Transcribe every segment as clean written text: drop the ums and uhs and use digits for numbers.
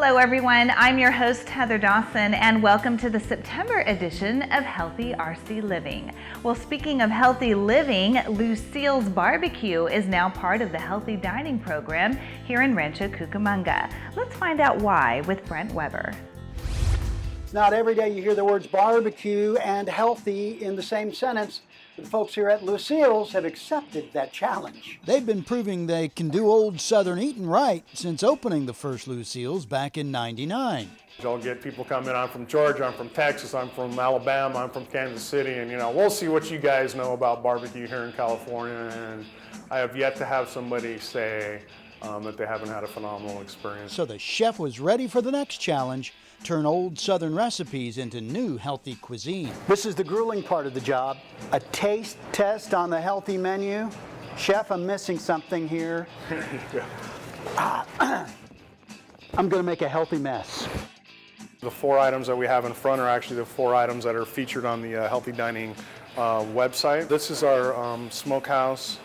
Hello everyone, I'm your host Heather Dawson and welcome to the September edition of Healthy RC Living. Well, speaking of healthy living, Lucille's Barbecue is now part of the Healthy Dining program here in Rancho Cucamonga. Let's find out why with Brent Weber. It's not every day you hear the words barbecue and healthy in the same sentence. The folks here at Lucille's have accepted that challenge. They've been proving they can do old Southern eating right since opening the first Lucille's back in '99. I'll get people coming, I'm from Georgia, I'm from Texas, I'm from Alabama, I'm from Kansas City, and we'll see what you guys know about barbecue here in California, and I have yet to have somebody say that they haven't had a phenomenal experience. So the chef was ready for the next challenge, turn old Southern recipes into new healthy cuisine. This is the grueling part of the job, a taste test on the healthy menu. Chef, I'm missing something here. I'm gonna make a healthy mess. The 4 items that we have in front are actually the 4 items that are featured on the Healthy Dining website. This is our smokehouse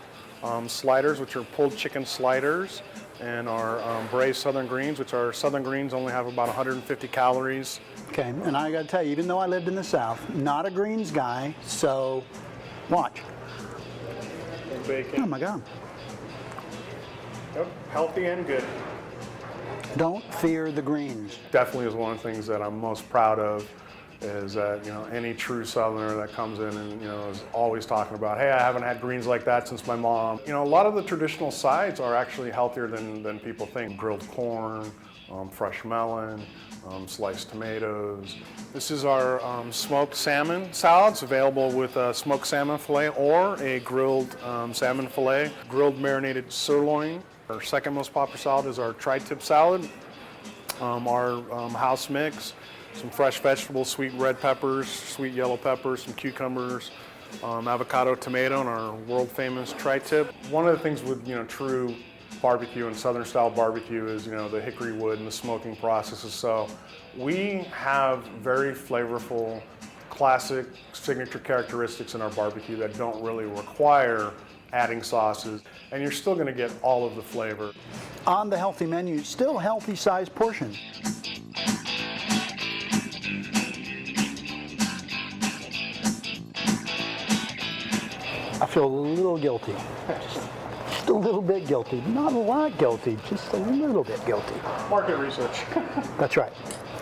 sliders, which are pulled chicken sliders, and our braised southern greens, which are southern greens only have about 150 calories. Okay, and I gotta tell you, even though I lived in the South, not a greens guy, so watch. Bacon. Oh my God. Yep, healthy and good. Don't fear the greens. Definitely is one of the things that I'm most proud of, is that any true Southerner that comes in and is always talking about, hey, I haven't had greens like that since my mom. A lot of the traditional sides are actually healthier than people think. Grilled corn, fresh melon, sliced tomatoes. This is our smoked salmon salad. It's available with a smoked salmon fillet or a grilled salmon fillet, grilled marinated sirloin. Our second most popular salad is our tri-tip salad, our house mix, some fresh vegetables, sweet red peppers, sweet yellow peppers, some cucumbers, avocado, tomato, and our world famous tri-tip. One of the things with true barbecue and Southern style barbecue is the hickory wood and the smoking processes. So we have very flavorful, classic signature characteristics in our barbecue that don't really require adding sauces, and you're still going to get all of the flavor. On the healthy menu, still healthy size portions. I feel a little guilty, just a little bit guilty, not a lot guilty, just a little bit guilty. Market research. That's right.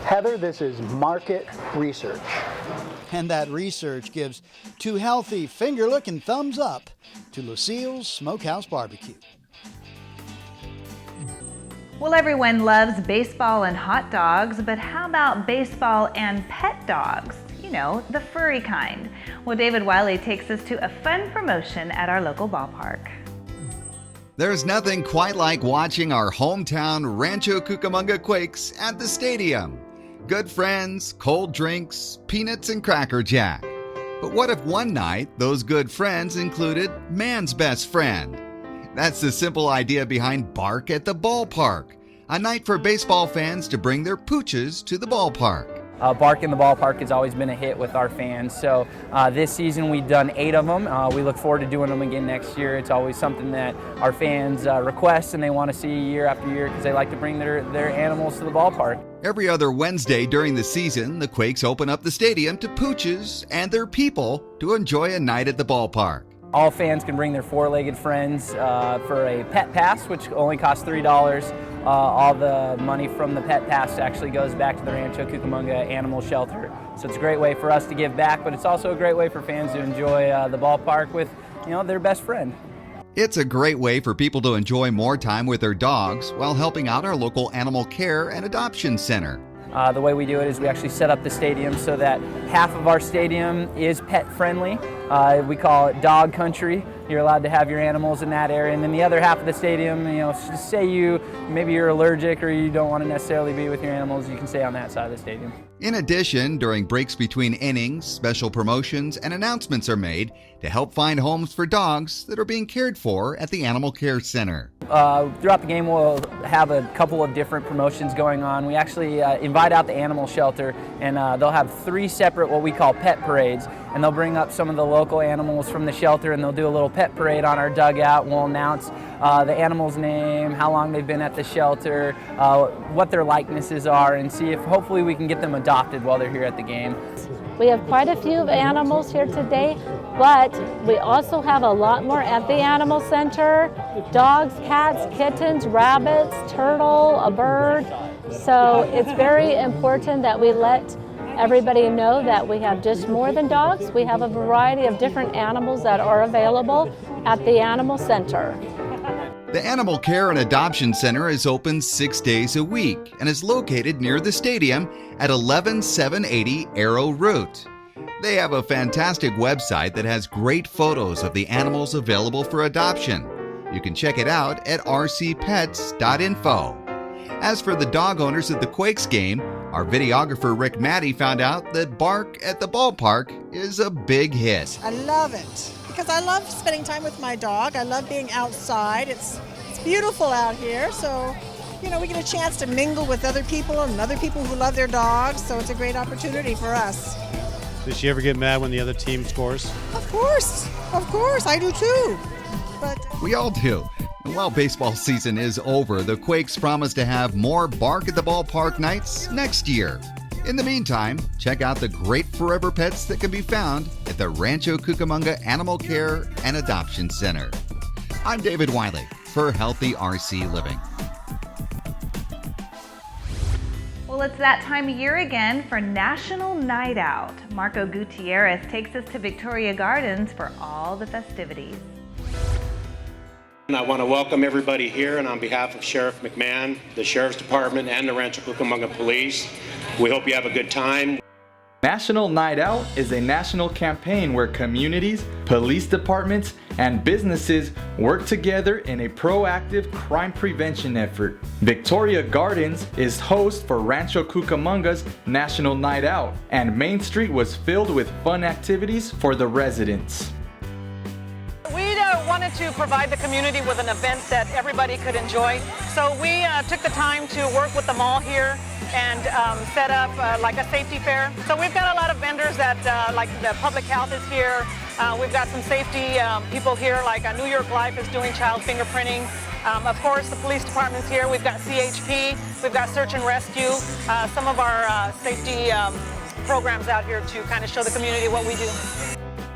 Heather, this is market research. And that research gives 2 healthy finger-looking thumbs up to Lucille's Smokehouse Barbecue. Well, everyone loves baseball and hot dogs, but how about baseball and pet dogs? The furry kind. Well, David Wiley takes us to a fun promotion at our local ballpark. There's nothing quite like watching our hometown Rancho Cucamonga Quakes at the stadium. Good friends, cold drinks, peanuts, and Cracker Jack. But what if one night those good friends included man's best friend? That's the simple idea behind Bark at the Ballpark, a night for baseball fans to bring their pooches to the ballpark. Bark in the Ballpark has always been a hit with our fans, so this season we've done 8 of them. We look forward to doing them again next year. It's always something that our fans request and they want to see year after year because they like to bring their animals to the ballpark. Every other Wednesday during the season, the Quakes open up the stadium to pooches and their people to enjoy a night at the ballpark. All fans can bring their 4-legged friends for a pet pass, which only costs $3. All the money from the pet pass actually goes back to the Rancho Cucamonga Animal Shelter. So it's a great way for us to give back, but it's also a great way for fans to enjoy the ballpark with their best friend. It's a great way for people to enjoy more time with their dogs while helping out our local animal care and adoption center. The way we do it is we actually set up the stadium so that half of our stadium is pet friendly. We call it dog country. You're allowed to have your animals in that area. And then the other half of the stadium, say maybe you're allergic or you don't want to necessarily be with your animals, you can stay on that side of the stadium. In addition, during breaks between innings, special promotions and announcements are made to help find homes for dogs that are being cared for at the Animal Care Center. Throughout the game, we'll have a couple of different promotions going on. We actually invite out the animal shelter, and they'll have 3 separate what we call pet parades. and they'll bring up some of the local animals from the shelter, and they'll do a little pet parade on our dugout. We'll announce the animal's name, how long they've been at the shelter, what their likenesses are, and see if hopefully we can get them adopted while they're here at the game. We have quite a few animals here today, but we also have a lot more at the animal center. Dogs, cats, kittens, rabbits, turtle, a bird. So it's very important that we let everybody know that we have just more than dogs. We have a variety of different animals that are available at the animal center. The Animal Care and Adoption Center is open 6 days a week and is located near the stadium at 11780 Arrow Route. They have a fantastic website that has great photos of the animals available for adoption. You can check it out at rcpets.info. As for the dog owners at the Quakes game, our videographer Rick Maddie found out that Bark at the Ballpark is a big hit. I love it because I love spending time with my dog. I love being outside. It's beautiful out here, so we get a chance to mingle with other people and other people who love their dogs, so it's a great opportunity for us. Does she ever get mad when the other team scores? Of course, I do too. But we all do. And while baseball season is over, the Quakes promise to have more Bark at the Ballpark nights next year. In the meantime, check out the great forever pets that can be found at the Rancho Cucamonga Animal Care and Adoption Center. I'm David Wiley for Healthy RC Living. Well, it's that time of year again for National Night Out. Marco Gutierrez takes us to Victoria Gardens for all the festivities. I want to welcome everybody here, and on behalf of Sheriff McMahon, the Sheriff's Department, and the Rancho Cucamonga Police, we hope you have a good time. National Night Out is a national campaign where communities, police departments, and businesses work together in a proactive crime prevention effort. Victoria Gardens is host for Rancho Cucamonga's National Night Out, and Main Street was filled with fun activities for the residents. We wanted to provide the community with an event that everybody could enjoy. So we took the time to work with the mall here and set up like a safety fair. So we've got a lot of vendors that like the public health is here. We've got some safety people here, like New York Life is doing child fingerprinting. Of course, the police department's here. We've got CHP, we've got search and rescue, some of our safety programs out here to kind of show the community what we do.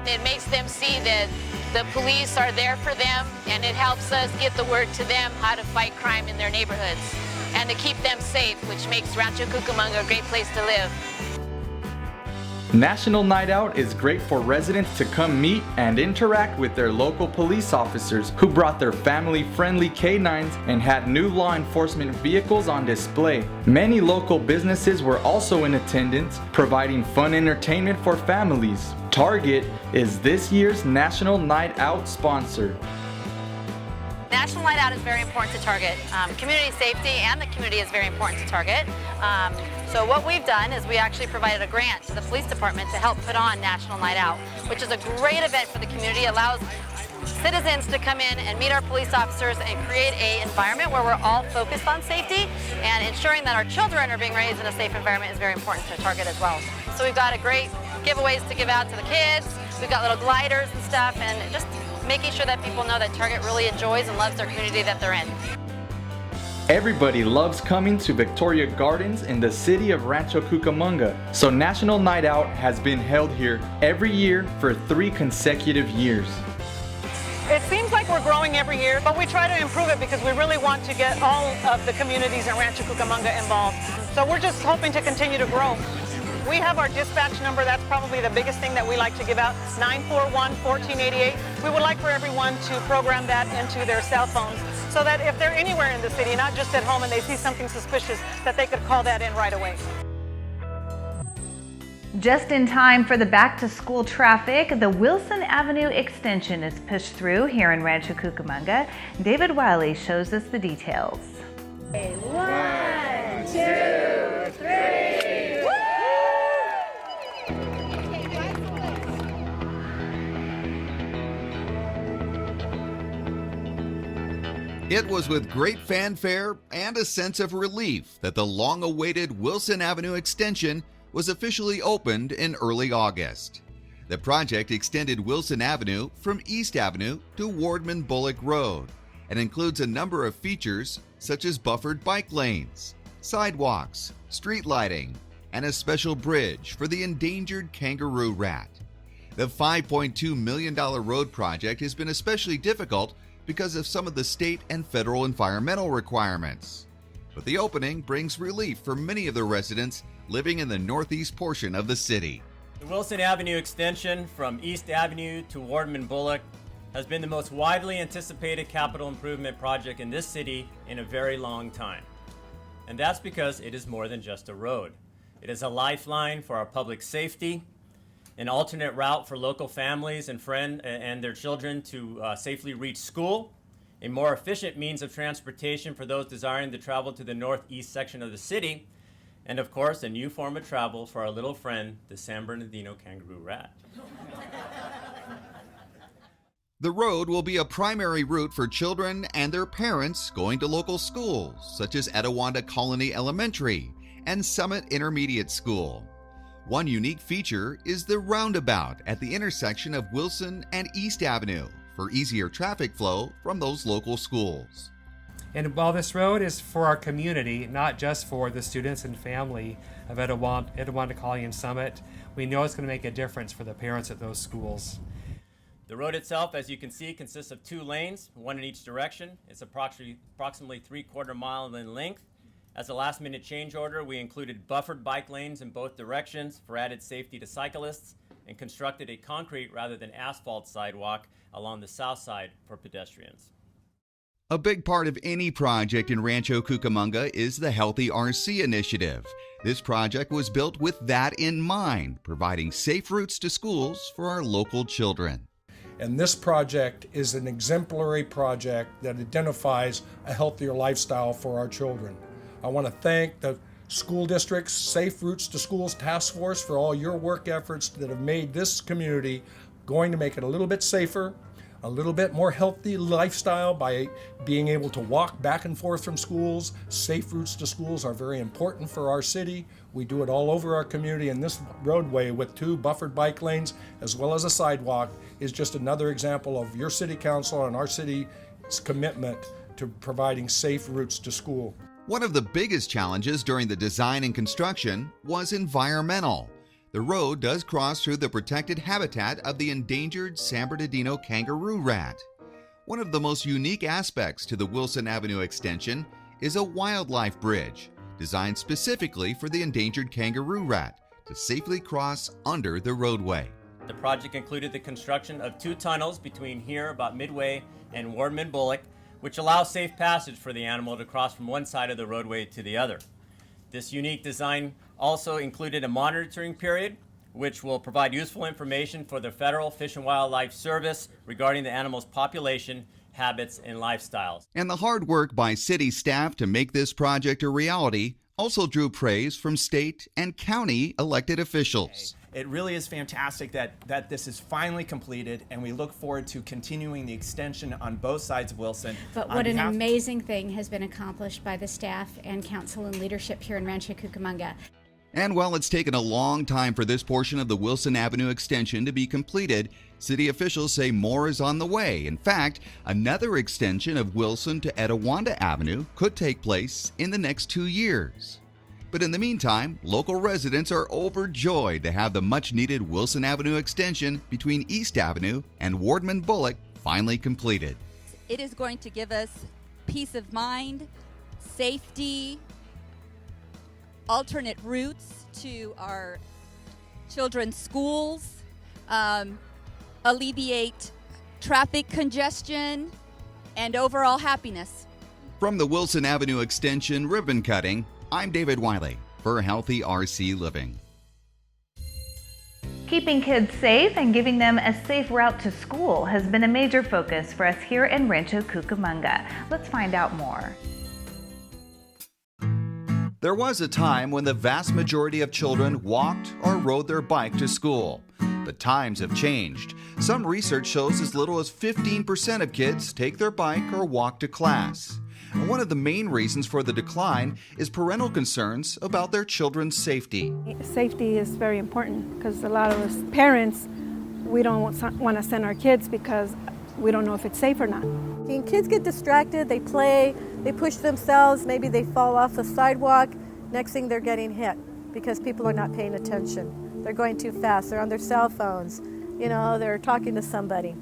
It makes them see that the police are there for them, and it helps us get the word to them how to fight crime in their neighborhoods and to keep them safe, which makes Rancho Cucamonga a great place to live. National Night Out is great for residents to come meet and interact with their local police officers who brought their family-friendly canines and had new law enforcement vehicles on display. Many local businesses were also in attendance, providing fun entertainment for families. Target is this year's National Night Out sponsor. National Night Out is very important to Target. Community safety and the community is very important to Target. So what we've done is we actually provided a grant to the police department to help put on National Night Out, which is a great event for the community. It allows citizens to come in and meet our police officers and create an environment where we're all focused on safety, and ensuring that our children are being raised in a safe environment is very important to Target as well. So we've got a great giveaways to give out to the kids. We've got little gliders and stuff, and just making sure that people know that Target really enjoys and loves their community that they're in. Everybody loves coming to Victoria Gardens in the city of Rancho Cucamonga, so National Night Out has been held here every year for 3 consecutive years. It seems like we're growing every year, but we try to improve it because we really want to get all of the communities in Rancho Cucamonga involved. So we're just hoping to continue to grow. We have our dispatch number. That's probably the biggest thing that we like to give out, 941-1488. We would like for everyone to program that into their cell phones so that if they're anywhere in the city, not just at home, and they see something suspicious, that they could call that in right away. Just in time for the back-to-school traffic, the Wilson Avenue extension is pushed through here in Rancho Cucamonga. David Wiley shows us the details. 1, 2, 3. It was with great fanfare and a sense of relief that the long-awaited Wilson Avenue extension was officially opened in early August. The project extended Wilson Avenue from East Avenue to Wardman Bullock Road and includes a number of features such as buffered bike lanes, sidewalks, street lighting, and a special bridge for the endangered kangaroo rat. The $5.2 million road project has been especially difficult because of some of the state and federal environmental requirements. But the opening brings relief for many of the residents living in the northeast portion of the city. The Wilson Avenue extension from East Avenue to Wardman Bullock has been the most widely anticipated capital improvement project in this city in a very long time. And that's because it is more than just a road. It is a lifeline for our public safety, an alternate route for local families and their children to safely reach school, a more efficient means of transportation for those desiring to travel to the northeast section of the city, and of course, a new form of travel for our little friend, the San Bernardino kangaroo rat. The road will be a primary route for children and their parents going to local schools, such as Etiwanda Colony Elementary and Summit Intermediate School. One unique feature is the roundabout at the intersection of Wilson and East Avenue for easier traffic flow from those local schools. And while this road is for our community, not just for the students and family of Etiwanda Colony and Summit, we know it's going to make a difference for the parents at those schools. The road itself, as you can see, consists of 2 lanes, one in each direction. It's approximately 3/4 mile in length. As a last-minute change order, we included buffered bike lanes in both directions for added safety to cyclists and constructed a concrete rather than asphalt sidewalk along the south side for pedestrians. A big part of any project in Rancho Cucamonga is the Healthy RC initiative. This project was built with that in mind, providing safe routes to schools for our local children. And this project is an exemplary project that identifies a healthier lifestyle for our children. I want to thank the school district's Safe Routes to Schools Task Force for all your work efforts that have made this community going to make it a little bit safer, a little bit more healthy lifestyle by being able to walk back and forth from schools. Safe routes to schools are very important for our city. We do it all over our community, and this roadway with 2 buffered bike lanes as well as a sidewalk is just another example of your city council and our city's commitment to providing safe routes to school. One of the biggest challenges during the design and construction was environmental. The road does cross through the protected habitat of the endangered San Bernardino kangaroo rat. One of the most unique aspects to the Wilson Avenue extension is a wildlife bridge designed specifically for the endangered kangaroo rat to safely cross under the roadway. The project included the construction of 2 tunnels between here, about midway, and Wardman Bullock, which allows safe passage for the animal to cross from one side of the roadway to the other. This unique design also included a monitoring period, which will provide useful information for the Federal Fish and Wildlife Service regarding the animal's population, habits, and lifestyles. And the hard work by city staff to make this project a reality also drew praise from state and county elected officials. It really is fantastic that this is finally completed, and we look forward to continuing the extension on both sides of Wilson. But what an amazing thing has been accomplished by the staff and council and leadership here in Rancho Cucamonga. And while it's taken a long time for this portion of the Wilson Avenue extension to be completed, city officials say more is on the way. In fact, another extension of Wilson to Etiwanda Avenue could take place in the next 2 years. But in the meantime, local residents are overjoyed to have the much-needed Wilson Avenue extension between East Avenue and Wardman Bullock finally completed. It is going to give us peace of mind, safety, alternate routes to our children's schools, alleviate traffic congestion, and overall happiness. From the Wilson Avenue extension ribbon cutting, I'm David Wiley for Healthy RC Living. Keeping kids safe and giving them a safe route to school has been a major focus for us here in Rancho Cucamonga. Let's find out more. There was a time when the vast majority of children walked or rode their bike to school. But times have changed. Some research shows as little as 15% of kids take their bike or walk to class. And one of the main reasons for the decline is parental concerns about their children's safety. Safety is very important because a lot of us parents we don't want to send our kids because we don't know if it's safe or not. And kids get distracted, they play, they push themselves, maybe they fall off the sidewalk. Next thing they're getting hit because people are not paying attention. They're going too fast, they're on their cell phones, they're talking to somebody.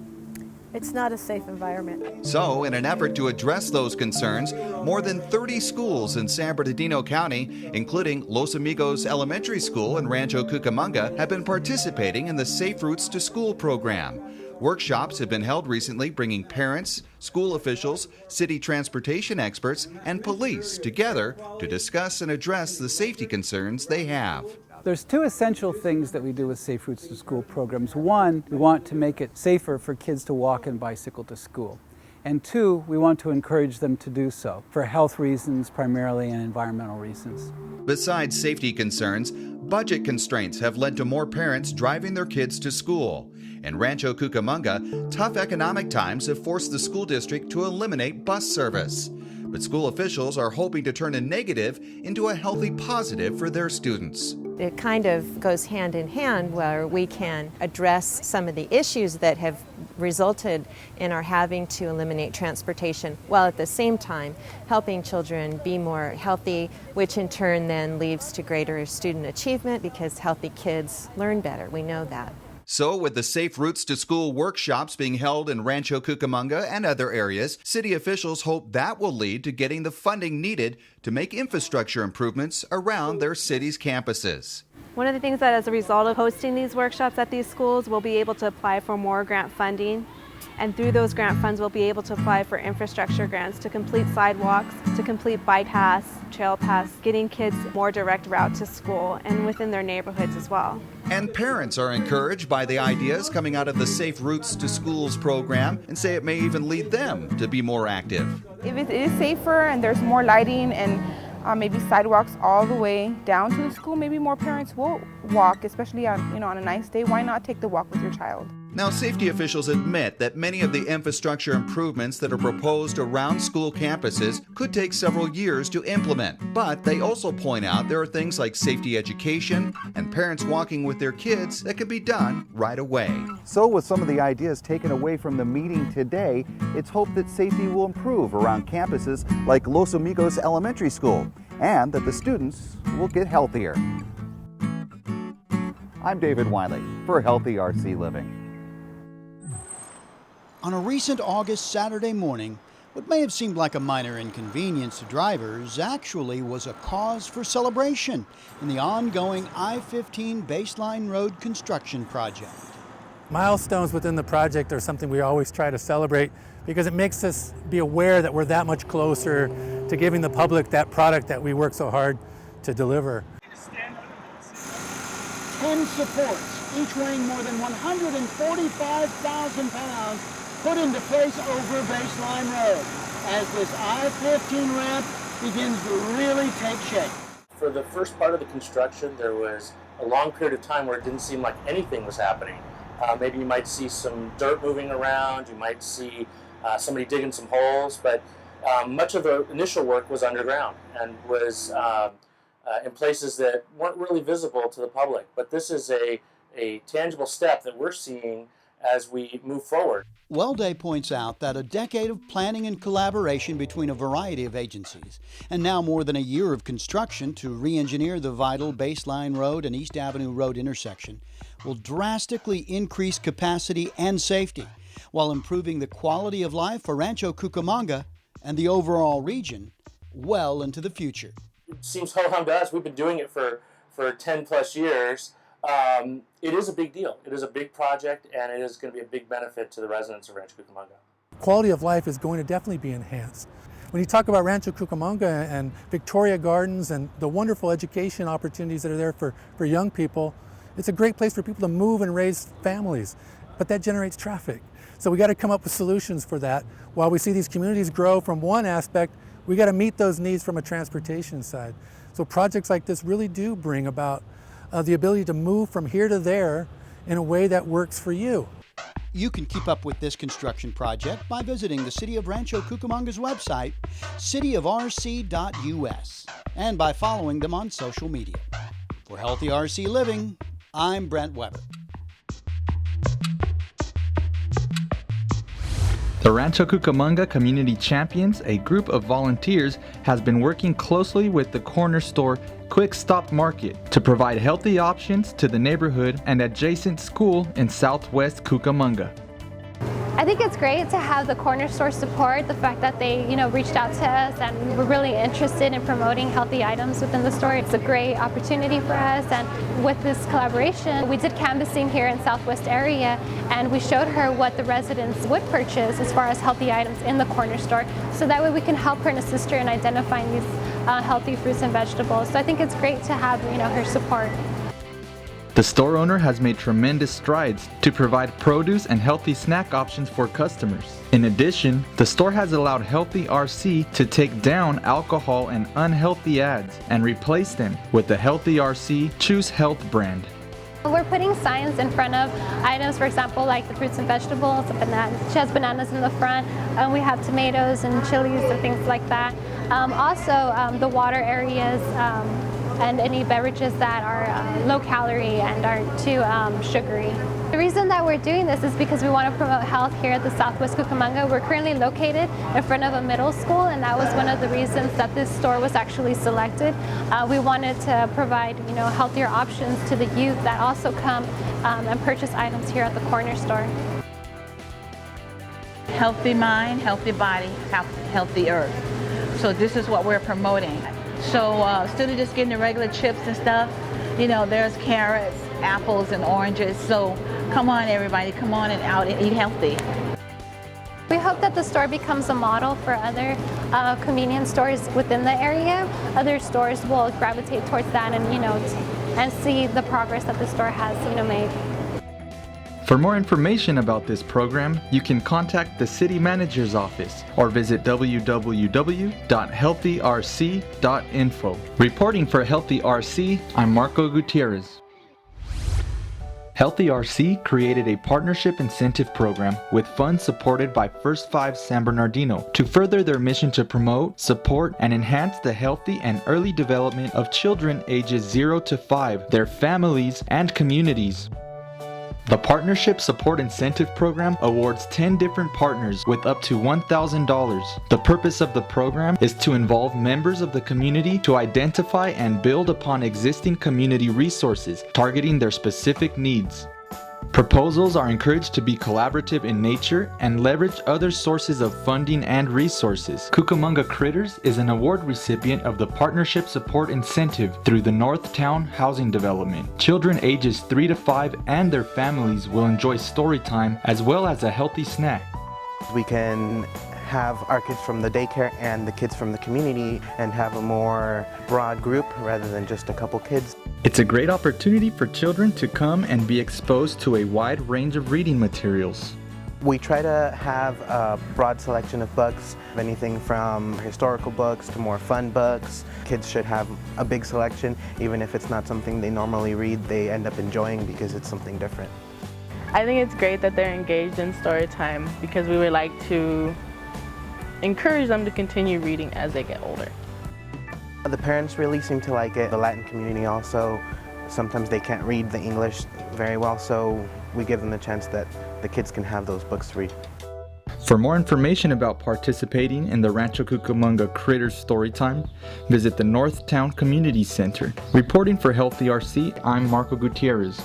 It's not a safe environment. So, in an effort to address those concerns, more than 30 schools in San Bernardino County, including Los Amigos Elementary School in Rancho Cucamonga, have been participating in the Safe Routes to School program. Workshops have been held recently, bringing parents, school officials, city transportation experts, and police together to discuss and address the safety concerns they have. There's two essential things that we do with Safe Routes to School programs. One, we want to make it safer for kids to walk and bicycle to school. And two, we want to encourage them to do so for health reasons primarily and environmental reasons. Besides safety concerns, budget constraints have led to more parents driving their kids to school. In Rancho Cucamonga, tough economic times have forced the school district to eliminate bus service. But school officials are hoping to turn a negative into a healthy positive for their students. It kind of goes hand in hand where we can address some of the issues that have resulted in our having to eliminate transportation, while at the same time helping children be more healthy, which in turn then leads to greater student achievement because healthy kids learn better. We know that. So, with the Safe Routes to School workshops being held in Rancho Cucamonga and other areas, city officials hope that will lead to getting the funding needed to make infrastructure improvements around their city's campuses. One of the things that as a result of hosting these workshops at these schools, we'll be able to apply for more grant funding. And through those grant funds, we'll be able to apply for infrastructure grants to complete sidewalks, to complete bike paths, trail paths, getting kids more direct route to school and within their neighborhoods as well. And parents are encouraged by the ideas coming out of the Safe Routes to Schools program and say it may even lead them to be more active. If it is safer and there's more lighting and maybe sidewalks all the way down to the school, maybe more parents will walk, especially on a nice day. Why not take the walk with your child? Now, safety officials admit that many of the infrastructure improvements that are proposed around school campuses could take several years to implement. But they also point out there are things like safety education and parents walking with their kids that can be done right away. So with some of the ideas taken away from the meeting today, it's hoped that safety will improve around campuses like Los Amigos Elementary School and that the students will get healthier. I'm David Wiley for Healthy RC Living. On a recent August Saturday morning, what may have seemed like a minor inconvenience to drivers actually was a cause for celebration in the ongoing I-15 Baseline Road construction project. Milestones within the project are something we always try to celebrate because it makes us be aware that we're that much closer to giving the public that product that we work so hard to deliver. 10 supports, each weighing more than 145,000 pounds, put into place over Baseline Road as this I-15 ramp begins to really take shape. For the first part of the construction, there was a long period of time where it didn't seem like anything was happening. Maybe you might see some dirt moving around, you might see somebody digging some holes, but much of the initial work was underground and was in places that weren't really visible to the public. But this is a tangible step that we're seeing as we move forward. Wellday points out that a decade of planning and collaboration between a variety of agencies, and now more than a year of construction to re-engineer the vital Baseline Road and East Avenue Road intersection, will drastically increase capacity and safety, while improving the quality of life for Rancho Cucamonga and the overall region well into the future. It seems ho-hum to us. We've been doing it for 10 plus years. It is a big deal. It is a big project, and it is going to be a big benefit to the residents of Rancho Cucamonga. Quality of life is going to definitely be enhanced. When you talk about Rancho Cucamonga and Victoria Gardens and the wonderful education opportunities that are there for young people, it's a great place for people to move and raise families, but that generates traffic. So we got to come up with solutions for that. While we see these communities grow from one aspect, we got to meet those needs from a transportation side. So projects like this really do bring about the ability to move from here to there in a way that works for you. You can keep up with this construction project by visiting the City of Rancho Cucamonga's website, cityofrc.us, and by following them on social media. For Healthy RC Living, I'm Brent Weber. The Rancho Cucamonga Community Champions, a group of volunteers, has been working closely with the corner store Quick Stop Market to provide healthy options to the neighborhood and adjacent school in southwest Cucamonga. I think it's great to have the corner store support, the fact that they, reached out to us and were really interested in promoting healthy items within the store. It's a great opportunity for us, and with this collaboration, we did canvassing here in Southwest area, and we showed her what the residents would purchase as far as healthy items in the corner store, so that way we can help her and assist her in identifying these healthy fruits and vegetables. So I think it's great to have, her support. The store owner has made tremendous strides to provide produce and healthy snack options for customers. In addition, the store has allowed Healthy RC to take down alcohol and unhealthy ads and replace them with the Healthy RC Choose Health brand. We're putting signs in front of items, for example, like the fruits and vegetables, the bananas. She has bananas in the front, and we have tomatoes and chilies and things like that. Also, the water areas, and any beverages that are low calorie and aren't too sugary. The reason that we're doing this is because we want to promote health here at the Southwest Cucamonga. We're currently located in front of a middle school, and that was one of the reasons that this store was actually selected. We wanted to provide, healthier options to the youth that also come and purchase items here at the corner store. Healthy mind, healthy body, healthy earth. So this is what we're promoting. So instead of just getting the regular chips and stuff, there's carrots, apples, and oranges. So come on, everybody, come on and out and eat healthy. We hope that the store becomes a model for other convenience stores within the area. Other stores will gravitate towards that and, and see the progress that the store has, made. For more information about this program, you can contact the City Manager's Office or visit www.healthyrc.info. Reporting for Healthy RC, I'm Marco Gutierrez. Healthy RC created a partnership incentive program with funds supported by First 5 San Bernardino to further their mission to promote, support, and enhance the healthy and early development of children ages 0 to 5, their families, and communities. The Partnership Support Incentive Program awards 10 different partners with up to $1,000. The purpose of the program is to involve members of the community to identify and build upon existing community resources, targeting their specific needs. Proposals are encouraged to be collaborative in nature and leverage other sources of funding and resources. Cucamonga Critters is an award recipient of the Partnership Support Incentive through the Northtown Housing Development. Children ages 3 to 5 and their families will enjoy story time as well as a healthy snack. We can have our kids from the daycare and the kids from the community and have a more broad group rather than just a couple kids. It's a great opportunity for children to come and be exposed to a wide range of reading materials. We try to have a broad selection of books, anything from historical books to more fun books. Kids should have a big selection, even if it's not something they normally read, they end up enjoying because it's something different. I think it's great that they're engaged in story time because we would like to encourage them to continue reading as they get older. The parents really seem to like it. The Latin community also, sometimes they can't read the English very well, so we give them the chance that the kids can have those books to read. For more information about participating in the Rancho Cucamonga Critters Storytime, visit the Northtown Community Center. Reporting for Healthy RC, I'm Marco Gutierrez.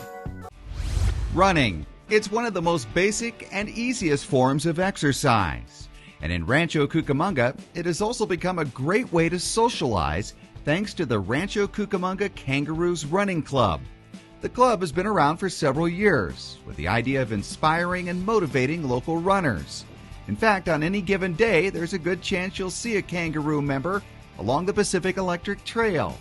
Running. It's one of the most basic and easiest forms of exercise. And in Rancho Cucamonga, it has also become a great way to socialize thanks to the Rancho Cucamonga Kangaroos Running Club. The club has been around for several years with the idea of inspiring and motivating local runners. In fact, on any given day, there's a good chance you'll see a Kangaroo member along the Pacific Electric Trail.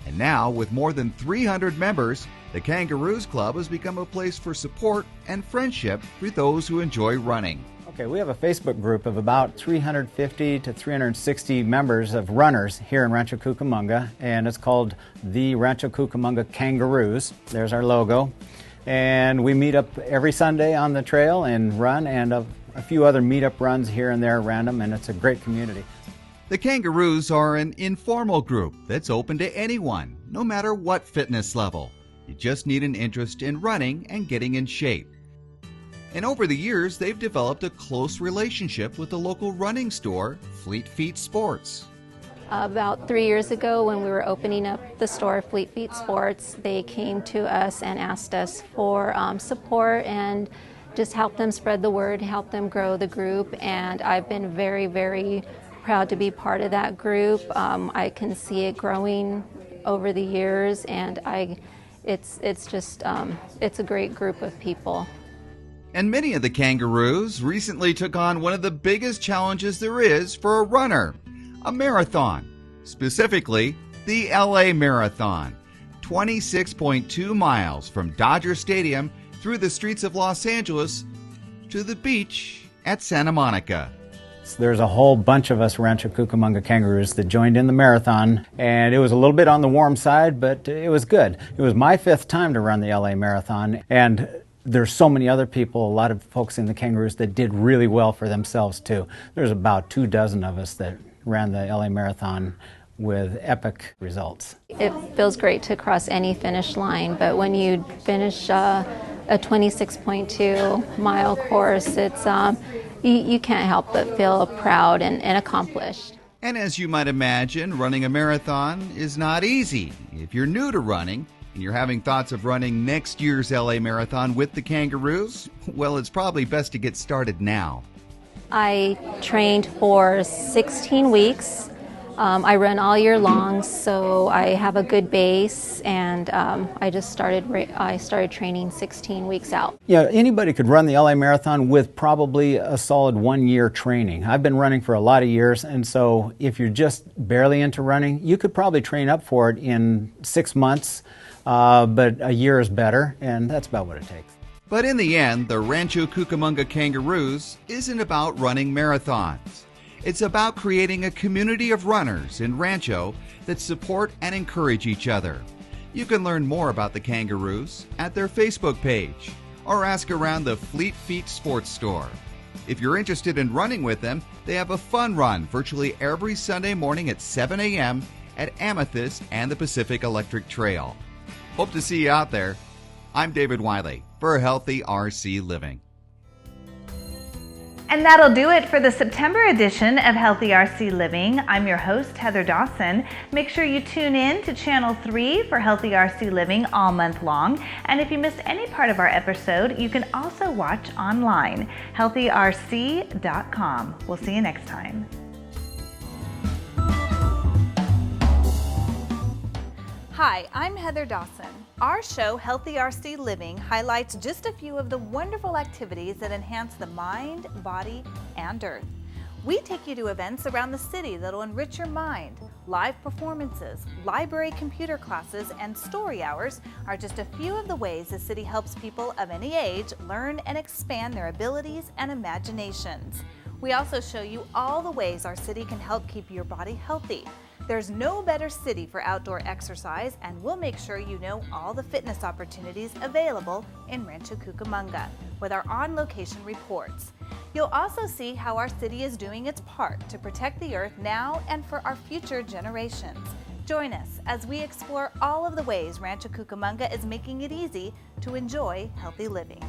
And now, with more than 300 members, the Kangaroos Club has become a place for support and friendship for those who enjoy running. Okay, we have a Facebook group of about 350 to 360 members of runners here in Rancho Cucamonga, and it's called the Rancho Cucamonga Kangaroos. There's our logo. And we meet up every Sunday on the trail and run, and a few other meetup runs here and there random, and it's a great community. The Kangaroos are an informal group that's open to anyone, no matter what fitness level. You just need an interest in running and getting in shape. And over the years, they've developed a close relationship with the local running store, Fleet Feet Sports. About 3 years ago, when we were opening up the store, Fleet Feet Sports, they came to us and asked us for support and just help them spread the word, help them grow the group. And I've been very, very proud to be part of that group. I can see it growing over the years, and it's a great group of people. And many of the Kangaroos recently took on one of the biggest challenges there is for a runner, a marathon, specifically the LA Marathon, 26.2 miles from Dodger Stadium through the streets of Los Angeles to the beach at Santa Monica. There's a whole bunch of us Rancho Cucamonga Kangaroos that joined in the marathon, and it was a little bit on the warm side, but it was good. It was my 5th time to run the LA Marathon, and there's so many other people, a lot of folks in the Kangaroos that did really well for themselves too. There's about 24 of us that ran the LA Marathon with epic results. It feels great to cross any finish line, but when you finish a 26.2 mile course, it's you can't help but feel proud and accomplished. And as you might imagine, running a marathon is not easy. If you're new to running and you're having thoughts of running next year's LA Marathon with the Kangaroos, well, it's probably best to get started now. I trained for 16 weeks. I run all year long, so I have a good base, and I started training 16 weeks out. Yeah, anybody could run the LA Marathon with probably a solid 1 year training. I've been running for a lot of years, and so if you're just barely into running, you could probably train up for it in 6 months, but a year is better, and that's about what it takes. But in the end, the Rancho Cucamonga Kangaroos isn't about running marathons. It's about creating a community of runners in Rancho that support and encourage each other. You can learn more about the Kangaroos at their Facebook page or ask around the Fleet Feet Sports Store. If you're interested in running with them, they have a fun run virtually every Sunday morning at 7 a.m. at Amethyst and the Pacific Electric Trail. Hope to see you out there. I'm David Wiley for Healthy RC Living. And that'll do it for the September edition of Healthy RC Living. I'm your host, Heather Dawson. Make sure you tune in to Channel 3 for Healthy RC Living all month long. And if you missed any part of our episode, you can also watch online, healthyrc.com. We'll see you next time. Hi, I'm Heather Dawson. Our show, Healthy RC Living, highlights just a few of the wonderful activities that enhance the mind, body, and earth. We take you to events around the city that'll enrich your mind. Live performances, library computer classes, and story hours are just a few of the ways the city helps people of any age learn and expand their abilities and imaginations. We also show you all the ways our city can help keep your body healthy. There's no better city for outdoor exercise, and we'll make sure you know all the fitness opportunities available in Rancho Cucamonga with our on-location reports. You'll also see how our city is doing its part to protect the earth now and for our future generations. Join us as we explore all of the ways Rancho Cucamonga is making it easy to enjoy healthy living.